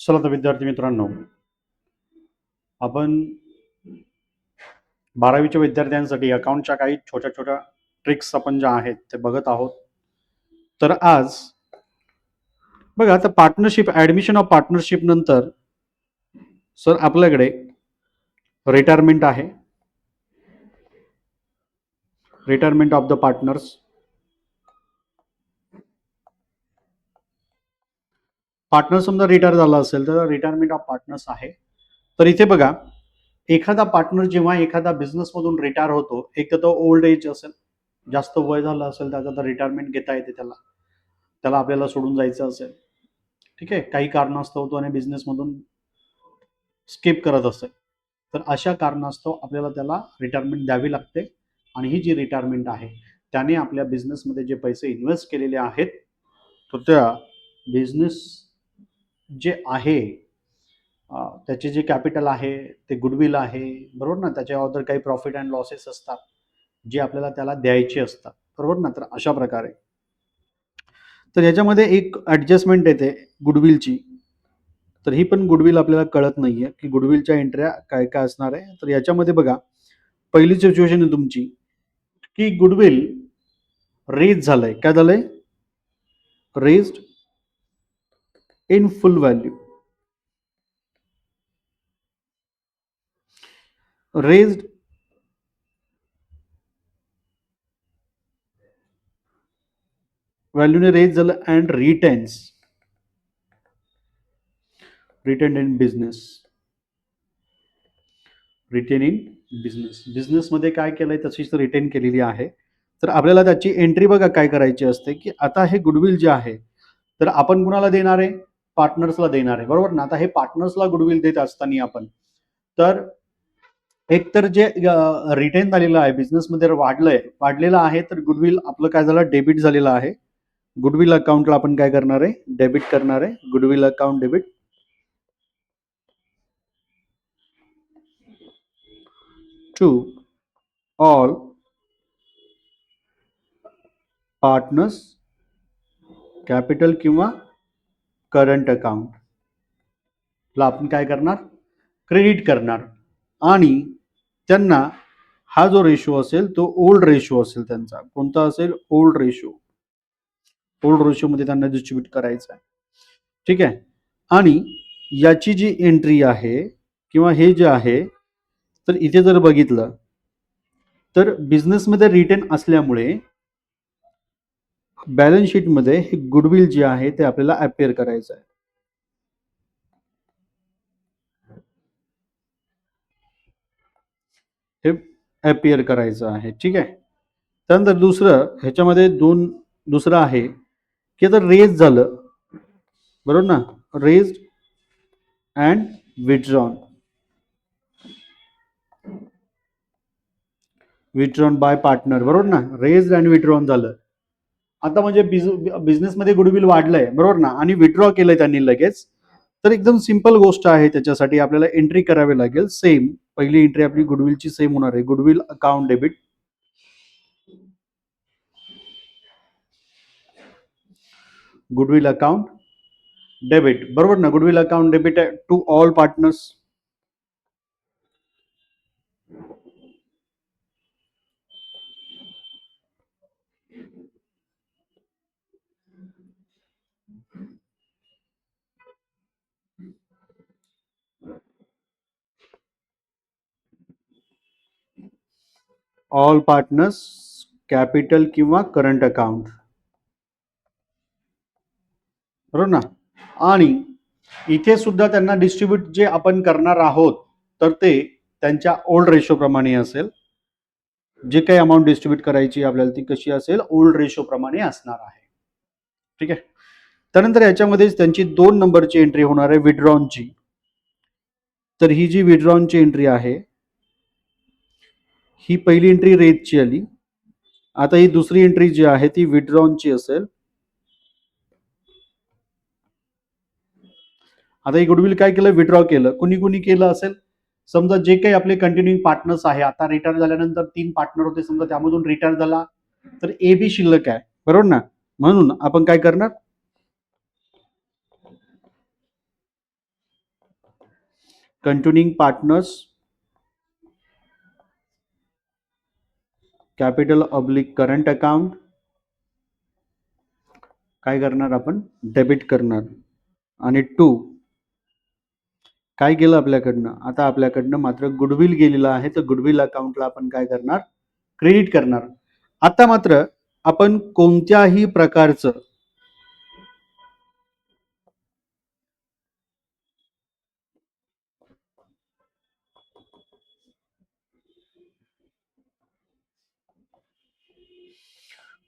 चला तर विद्यार्थी मित्रांनो, आपण 12वीच्या विद्यार्थ्यांसाठी अकाउंटच्या काही छोट्या छोट्या ट्रिक्स आपण ज्या आहेत ते बघत आहोत. तर आज बघा, आता पार्टनरशिप, ऍडमिशन ऑफ पार्टनरशिप नंतर सर आपल्याकडे रिटायरमेंट आहे. Retirement of the partners. Partner समजा रिटायर झाला असेल तर रिटायरमेंट ऑफ पार्टनर्स आहे. तर इथे बघा, एखादा पार्टनर जेव्हा एखादा बिझनेस मधून रिटायर होतो, एक तर तो ओल्ड एज असेल, जास्त वय झालं असेल, त्याचा तर रिटायरमेंट घेता येते त्याला. त्याला आपल्याला सोडून जायचं असेल, ठीक आहे, काही कारणास्तव तो आणि बिझनेसमधून स्किप करत असेल, तर अशा कारणास्तव आपल्याला त्याला रिटायरमेंट द्यावी लागते. आणि ही जी रिटायरमेंट आहे त्याने आपल्या बिझनेसमध्ये जे पैसे इन्व्हेस्ट केलेले आहेत, तर त्या बिझनेस जे आहे त्याचे जे कॅपिटल आहे ते गुडविल आहे, बरोबर ना, त्याच्या अगोदर काही प्रॉफिट अँड लॉसेस असतात जे आपल्याला त्याला द्यायचे असतात, बरोबर ना. तर अशा प्रकारे तर याच्यामध्ये एक ॲडजस्टमेंट येते गुडविलची. तर ही पण गुडविल आपल्याला कळत नाहीये की गुडविलच्या एंट्र्या काय काय असणार आहे. तर याच्यामध्ये बघा, पहिली सिच्युएशन आहे तुमची की गुडविल रेज झालंय. काय झालंय? Raised in full value. Raised व्हॅल्यूने रेज झालं and retain in business. Retain in business. बिझनेसमध्ये काय केलंय तशीच रिटेन केलेली आहे. तर आपल्याला त्याची एंट्री बघा काय करायची असते की आता हे गुडविल जे आहे तर आपण कुणाला देणार आहे? पार्टनर्सला देणार आहे, बरोबर ना. आता हे पार्टनर्सला गुडविल देत असताना आपण, तर एक तर जे रिटेन झालेलं आहे बिझनेसमध्ये वाढलेलं आहे, तर गुडविल आपलं काय झालं? डेबिट झालेलं आहे. गुडविल अकाउंटला आपण काय करणार आहे? डेबिट करणार आहे. Goodwill account debit to all partners capital किंवा करंट अकाउंटला आपण काय करणार? क्रेडिट करणार. आणि त्यांना हा जो रेशो असेल तो ओल्ड रेशो असेल. त्यांचा कोणता असेल? Old ratio. ओल्ड रेशो मध्ये त्यांना डिस्ट्रीब्यूट करायचा आहे, ठीक आहे. आणि याची जी एंट्री आहे किंवा हे जे आहे, तर इथे जर बघितलं तर बिझनेसमध्ये रिटेन असल्यामुळे बॅलन्स शीटमध्ये हे गुडविल जे आहे ते आपल्याला अपिअर करायचं आहे. हे अपिअर करायचं आहे, ठीक आहे. त्यानंतर दुसरं ह्याच्यामध्ये दुसरं आहे की आता रेज झालं, बरोबर ना. Raise and withdrawn. Withdrawn by partner, बरोबर ना. रेज अँड विथड्रॉन झालं. आता म्हणजे बिझनेसमध्ये गुडविल वाढलंय, बरोबर ना, आणि विथड्रॉ केलंय त्यांनी लगेच. तर एकदम सिंपल गोष्ट आहे. त्याच्यासाठी आपल्याला एंट्री करावी लागेल सेम. पहिली एंट्री आपली गुडविलची सेम होणार आहे. Goodwill account debit. Goodwill account debit, बरोबर ना. Goodwill account debit to all partners. All partners capital किंवा करंट अकाउंट, बरोबर ना. आणि इथे सुद्धा त्यांना डिस्ट्रीब्यूट जे आपण करणार आहोत तर ते त्यांच्या ओल्ड रेशो प्रमाणे असेल. जे काही अमाऊंट डिस्ट्रीब्यूट करायची आपल्याला ती कशी असेल? ओल्ड रेशो प्रमाणे असणार आहे, ठीक आहे. त्यानंतर याच्यामध्येच त्यांची 2 नंबरची एंट्री होणार आहे विड्रॉनची. तर ही जी विड्रॉनची एंट्री आहे, ही पहिली एंट्री रेजची आली. आता ही दुसरी एंट्री जी आहे ती विड्रॉनची असेल. आता ही गुडविल काय केलं? विड्रॉ केलं. कुणी कुणी केलं असेल? समजा जे काही आपले कंटिन्युइंग पार्टनर्स आहे, आता रिटायर झाल्यानंतर 3 पार्टनर होते समजा, त्यामधून रिटायर झाला तर ए बी शिल्लक आहे, बरोबर ना. म्हणून आपण काय करणार? Continuing partners capital oblique current account काय करणार आपण डेबिट करणार. आणि 2 काय केलं आपल्याकडनं, आता आपल्याकडनं मात्र गुडविल गेलेलं आहे, तर गुडविल अकाउंटला आपण काय करणार क्रेडिट करणार. आता मात्र आपण कोणत्याही प्रकारचं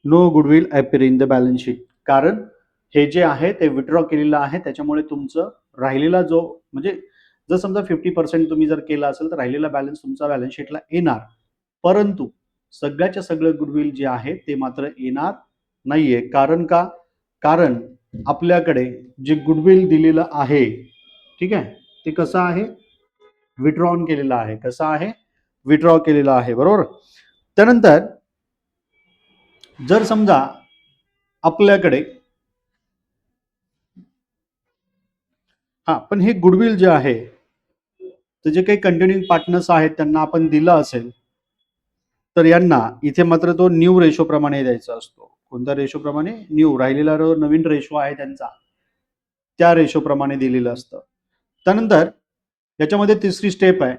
no goodwill appear in the balance sheet, कारण हे जे आहे ते विड्रॉ केलेलं आहे, त्याच्यामुळे तुमचं राहिलेला जो म्हणजे जर समजा 50% तुम्ही जर केला असेल तर राहिलेला बॅलन्स तुमचा बॅलन्स शीटला येणार, परंतु सगळ्याच्या सगळं गुडविल जे आहे ते मात्र येणार नाहीये. कारण का, कारण आपल्याकडे जे गुडविल दिलेलं आहे, ठीक आहे, ते कसं आहे विड्रॉन केलेलं आहे. कसं आहे विड्रॉ केलेलं आहे, बरोबर. त्यानंतर जर समजा आपल्याकडे पण हे गुडविल जे आहे तर जे काही कंटिन्युइंग पार्टनर्स आहेत त्यांना आपण दिलं असेल तर यांना इथे मात्र तो न्यू रेशो प्रमाणे द्यायचा असतो. कोणत्या रेशो प्रमाणे, न्यू, राहिलेला नवीन रेशो आहे त्यांचा त्या रेशो प्रमाणे दिलेलं असतं. त्यानंतर याच्यामध्ये तिसरी स्टेप आहे,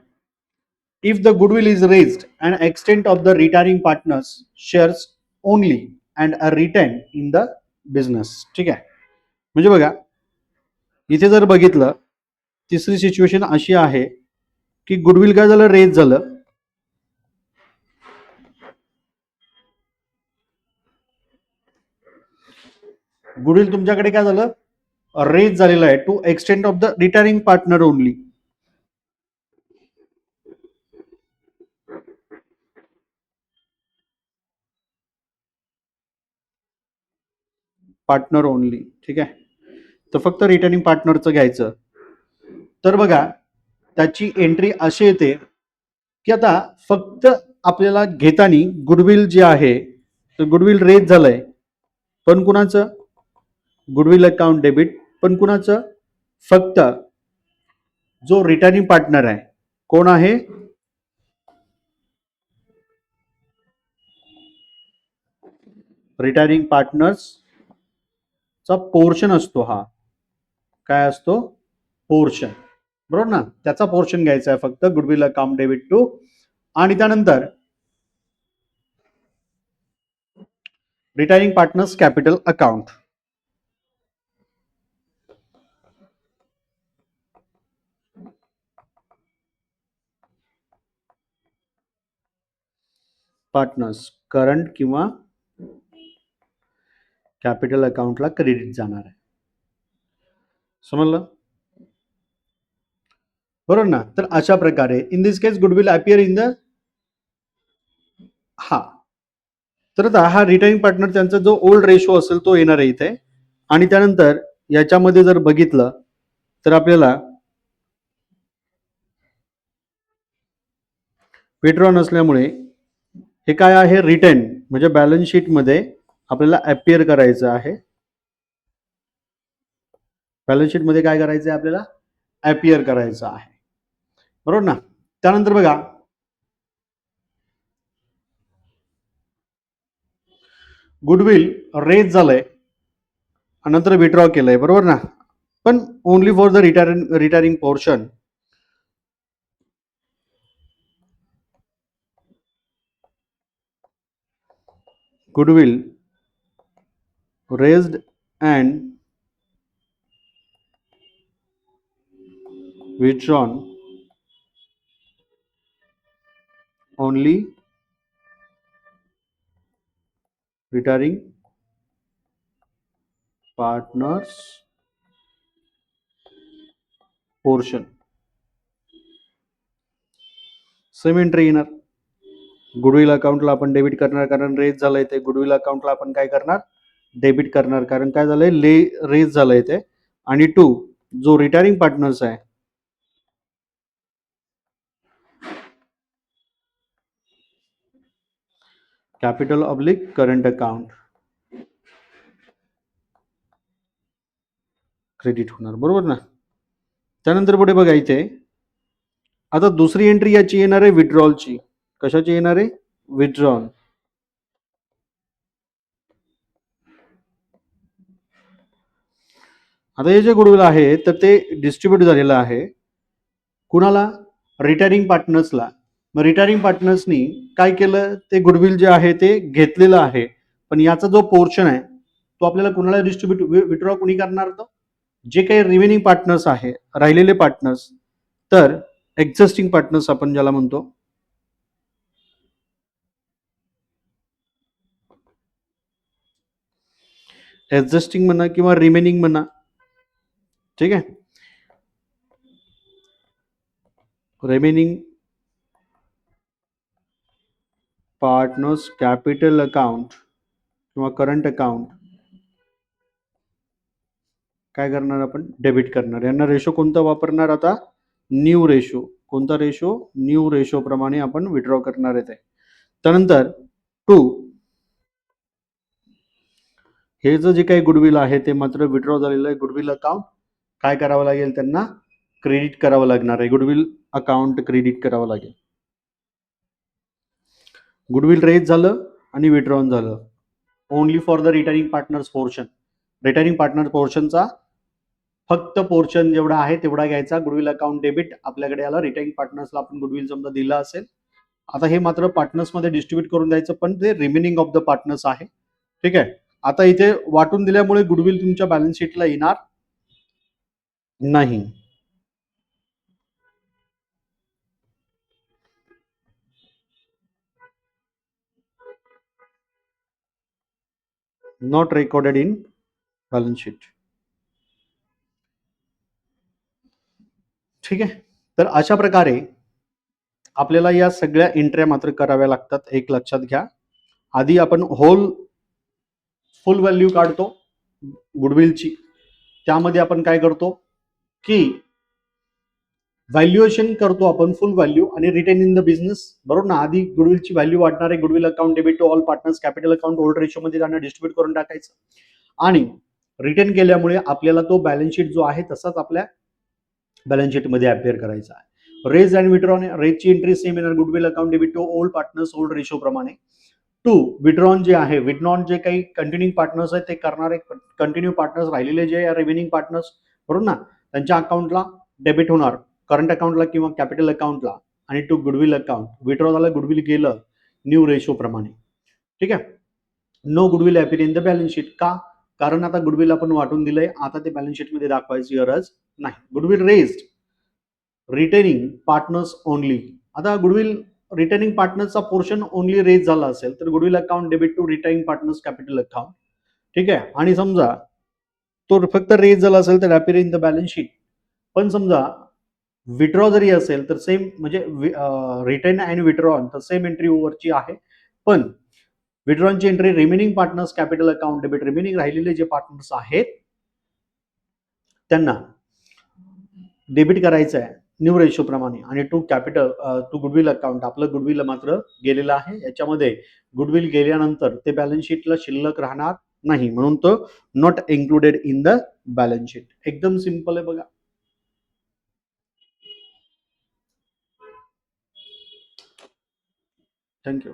if the goodwill is raised and extent of the retiring partners shares only and are retain in the business. ठीक आहे, म्हणजे बघा इथे जर बघितलं तिसरी सिच्युएशन अशी आहे की गुडविल काय झालं रेज झालं, गुडविल तुमच्याकडे काय झालं रेज झालेलं आहे to extent of the retiring partner only. Partner only, ठीक आहे, तर फक्त रिटर्निंग पार्टनरचं घ्यायचं. तर बघा त्याची एंट्री अशी येते की आता फक्त आपल्याला घेताना गुडविल जे आहे तर गुडविल रेज झालंय, पण कुणाचं गुडविल अकाउंट डेबिट, पण कुणाचं फक्त जो रिटर्निंग पार्टनर आहे कोण आहे रिटायरिंग पार्टनर्स चा पोर्शन असतो हा, काय असतो पोर्शन, बरोबर ना, त्याचा पोर्शन घ्यायचा आहे फक्त गुडविल अकाउंट डेबिट टू. आणि त्यानंतर retiring partners capital account, partners current किंवा कॅपिटल अकाउंटला क्रेडिट जाणार आहे. समजलं, बरोबर ना. तर अशा प्रकारे in this case goodwill appear in the तर आता हा रिटायरिंग पार्टनर त्यांचा जो ओल्ड रेशो असेल तो येणार आहे इथे. आणि त्यानंतर याच्यामध्ये जर बघितलं तर आपल्याला विड्रॉ नसल्यामुळे हे काय आहे रिटेन, म्हणजे बॅलन्स शीट मध्ये आपल्याला अपियर करायचं आहे. बॅलन्स शीट मध्ये काय करायचं आहे आपल्याला अपियर करायचं आहे, बरोबर ना. त्यानंतर बघा गुडविल रेज झालंय आणि नंतर विड्रॉ केलंय, बरोबर ना, पण only for the retiring portion. Goodwill raised and withdrawn only retiring partners portion. Same entry येणार, गुडविल अकाउंटला आपण डेबिट करणार कारण रेज झालंय ते, गुडविल अकाउंटला आपण काय करणार डेबिट करणार कारण काय झालंय रेज झालंय ते. आणि 2 जो रिटायरिंग पार्टनर्स आहे capital oblique current account credit होणार, बरोबर ना. त्यानंतर पुढे बघा इथे आता दुसरी एंट्री याची येणार आहे विड्रॉलची. कशाची येणार आहे? विड्रॉल. आता हे जे गुडविल आहे तर ते डिस्ट्रीब्यूट झालेलं आहे कुणाला? रिटायरिंग पार्टनर्सला. मग रिटायरिंग पार्टनर्सनी काय केलं? ते गुडविल जे आहे ते घेतलेलं आहे, पण याचा जो पोर्शन आहे तो आपल्याला कुणाला डिस्ट्रीब्यूट विड्रॉ कुणी करणार? तो जे काही रिमेनिंग पार्टनर्स आहे, राहिलेले पार्टनर्स, तर एक्झिस्टिंग पार्टनर्स आपण ज्याला म्हणतो, एक्झिस्टिंग म्हणा किंवा रिमेनिंग म्हणा, ठीक आहे. रिमेनिंग पार्टनर्स कॅपिटल अकाउंट किंवा करंट अकाउंट काय करणार? आपण डेबिट करणार. यांना रेशो कोणता वापरणार? आता न्यू रेशो. कोणता रेशो? न्यू रेशो प्रमाणे आपण विड्रॉ करणार आहे. त्यानंतर 2, हे जे काही गुडविल आहे ते मात्र विड्रॉ झालेलं आहे. गुडविल अकाउंट काय करावं लागेल? त्यांना क्रेडिट करावं लागणार आहे. गुडविल अकाउंट क्रेडिट करावं लागेल. गुडविल रेज झालं आणि विड्रॉन झालं. Only for the retiring partners portion. Retiring partner पोर्शनचा फक्त पोर्शन जेवढा आहे तेवढा घ्यायचा. गुडविल अकाउंट डेबिट आपल्याकडे आला. रिटायरिंग पार्टनर्सला आपण गुडविल समजा दिला असेल, आता हे मात्र पार्टनर्समध्ये डिस्ट्रीब्यूट करून द्यायचं, पण ते रिमेनिंग ऑफ द पार्टनर्स आहे. ठीक आहे. आता इथे वाटून दिल्यामुळे गुडविल तुमच्या बॅलन्स शीटला येणार नाही. Not recorded in balance sheet. ठीक आहे. तर अशा प्रकारे आपल्याला या सगळ्या एंट्र्या मात्र कराव्या लागतात. एक लक्षात घ्या. आधी आपण फुल व्हॅल्यू काढतो गुडविलची. त्यामध्ये आपण काय करतो की व्हॅल्युएशन करतो आपण फुल व्हॅल्यू आणि रिटेन इन द बिझनेस, बरोबर ना. आधी गुडविलची व्हॅल्यू वाढणार आहे. Goodwill account debit to all partners capital account old ratio मध्ये त्यांना डिस्ट्रीब्यूट करून टाकायचं आणि रिटेन केल्यामुळे आपल्याला तो बॅलन्स शीट जो आहे तसाच आपल्या बॅलन्स शीट मध्ये अपेअर करायचा आहे. Raise and withdrawn. रेजची एंट्री सेम येणार. Goodwill account debit to old partners old ratio प्रमाणे. 2, विड्रॉन जे आहे, विड्रॉन जे काही कंटिन्यूइंग पार्टनर्स आहेत ते करणारे कंटिन्यू पार्टनर्स, राहिलेले जे रिमेनिंग पार्टनर्स, बरोबर ना, त्यांच्या अकाउंटला डेबिट होणार, करंट अकाउंटला किंवा कॅपिटल अकाउंटला. आणि टू गुडविल अकाउंट विड्रॉ झालं, गुडविल गेलं न्यू रेशो प्रमाणे. ठीक आहे. No goodwill appear in the balance sheet. का? कारण आता गुडविल आपण वाटून दिलंय, आता ते बॅलन्स शीट मध्ये दाखवायची गरज नाही. Goodwill raised retaining partners only. आता गुडविल रिटेनिंग पार्टनर्सचा पोर्शन ओनली रेज झाला असेल तर goodwill account debit to retaining partners capital account. ठीक आहे. आणि समजा तो फक्त रेज झाला असेल तर appear in the balance sheet. पण समजा विड्रॉ जरी असेल तर सेम, म्हणजे रिटेन अँड विड्रॉन तर सेम एंट्री ओव्हरची आहे. पण विड्रॉनची entry remaining partners capital account debit, remaining राहिलेले जे पार्टनर्स आहेत त्यांना डेबिट करायचं आहे न्यू रेशो प्रमाणे. आणि to capital to goodwill account, आपलं गुडविल मात्र गेलेलं आहे. याच्यामध्ये गुडविल गेल्यानंतर ते बॅलन्स शीटला शिल्लक राहणार नाही, म्हणून तो not included in the balance sheet. एकदम सिंपल आहे बघा. थँक्यू.